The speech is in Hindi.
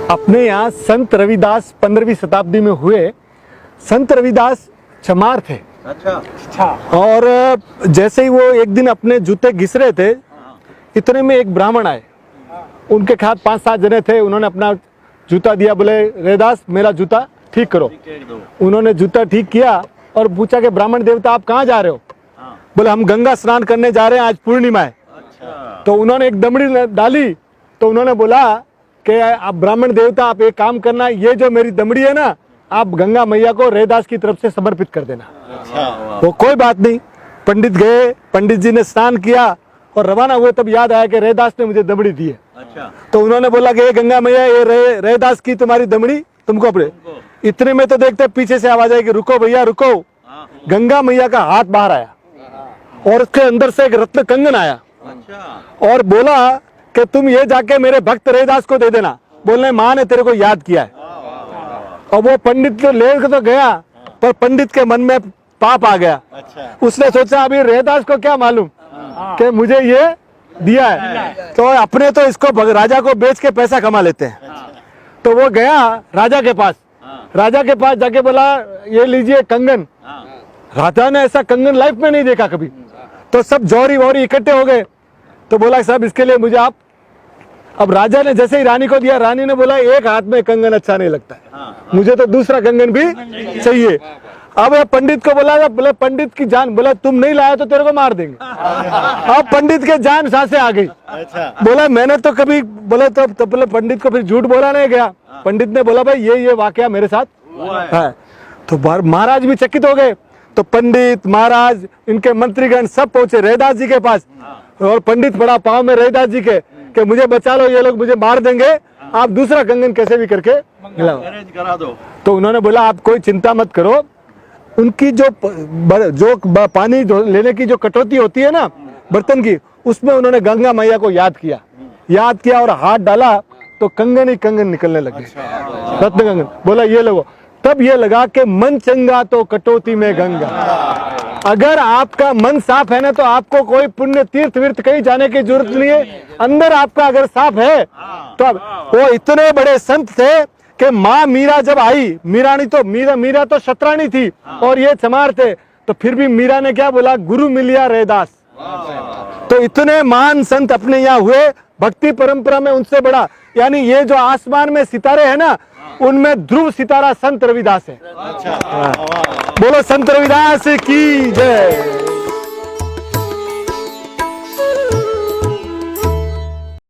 अपने यहाँ संत रविदास 15वीं शताब्दी में हुए। संत रविदास चमार थे। अच्छा। और जैसे ही वो एक दिन अपने जूते घिस रहे थे, इतने में एक ब्राह्मण आए। उनके साथ 5-7 जने थे। उन्होंने अपना जूता दिया, बोले रविदास मेरा जूता ठीक करो। उन्होंने जूता ठीक किया और पूछा कि ब्राह्मण देवता आप कहाँ जा रहे हो? बोले हम गंगा स्नान करने जा रहे हैं, आज पूर्णिमा है। अच्छा। तो उन्होंने एक दमड़ी डाली। तो उन्होंने बोला कि आप ब्राह्मण देवता आप एक काम करना, ये जो मेरी दमड़ी है ना, आप गंगा मैया को रविदास की तरफ से समर्पित कर देना। अच्छा। वो कोई बात नहीं। पंडित गए, पंडित जी ने स्नान किया और रवाना हुए। तब याद आया कि रविदास ने मुझे दमड़ी दी है। अच्छा। तो उन्होंने बोला कि ये गंगा मैया, ये रविदास की तुम्हारी दमड़ी तुमको अपने। इतने में तो देखते पीछे से आवाज आई कि रुको भैया रुको। गंगा मैया का हाथ बाहर आया और उसके अंदर से एक रत्न कंगन आया। अच्छा। और बोला कि तुम ये जाके मेरे भक्त रविदास को दे देना। बोलने माँ ने तेरे को याद किया है। और वो पंडित को लेकर तो गया, पर पंडित के मन में पाप आ गया। अच्छा। उसने सोचा अभी रविदास को क्या मालूम कि मुझे ये दिया है, तो अपने तो इसको राजा को बेच के पैसा कमा लेते हैं। तो वो गया राजा के पास। राजा के पास जाके बोला ये लीजिए कंगन। राजा ने ऐसा कंगन लाइफ में नहीं देखा कभी। तो सब जौहरी वौहरी इकट्ठे हो गए। तो बोला साहब इसके लिए मुझे आप। अब राजा ने जैसे ही रानी को दिया, रानी ने बोला एक हाथ में कंगन अच्छा नहीं लगता है, मुझे तो दूसरा कंगन भी चाहिए। अब पंडित को बोला, बोले पंडित की जान, बोला तुम नहीं लाया तो तेरे को मार देंगे। अब पंडित के जान सांसें आ गई। अच्छा। बोला मैंने तो कभी, बोले तो बोले पंडित को फिर झूठ बोला नहीं गया। पंडित ने बोला भाई ये वाकया मेरे साथ है। तो महाराज भी चकित हो गए। तो पंडित महाराज इनके मंत्रीगण सब पहुंचे रविदास जी के पास। और पंडित पड़ा पाँव में रविदास जी के कि मुझे बचा लो, ये लोग मुझे मार देंगे, आप दूसरा कंगन कैसे भी करके अरेंज करा दो। तो उन्होंने बोला आप कोई चिंता मत करो। उनकी जो पानी लेने की जो कटौती होती है ना बर्तन की, उसमें उन्होंने गंगा मैया को याद किया और हाथ डाला तो कंगन ही कंगन निकलने लगे। रत्न कंगन। बोला ये लगो। तब ये लगा कि मन चंगा तो कटौती में गंगा। अगर आपका मन साफ है ना, तो आपको कोई पुण्य तीर्थ विर्थ कहीं जाने की जरूरत नहीं है। अंदर आपका अगर साफ है तो अब वो इतने बड़े संत थे कि माँ मीरा जब आई, मीरा तो शतरानी थी और ये चमार थे, तो फिर भी मीरा ने क्या बोला, गुरु मिलिया रविदास। तो इतने महान संत अपने यहाँ हुए। भक्ति परंपरा में उनसे बड़ा, यानी ये जो आसमान में सितारे हैं ना, उनमें ध्रुव सितारा संत रविदास है। अच्छा। बोलो संत रविदास की जय।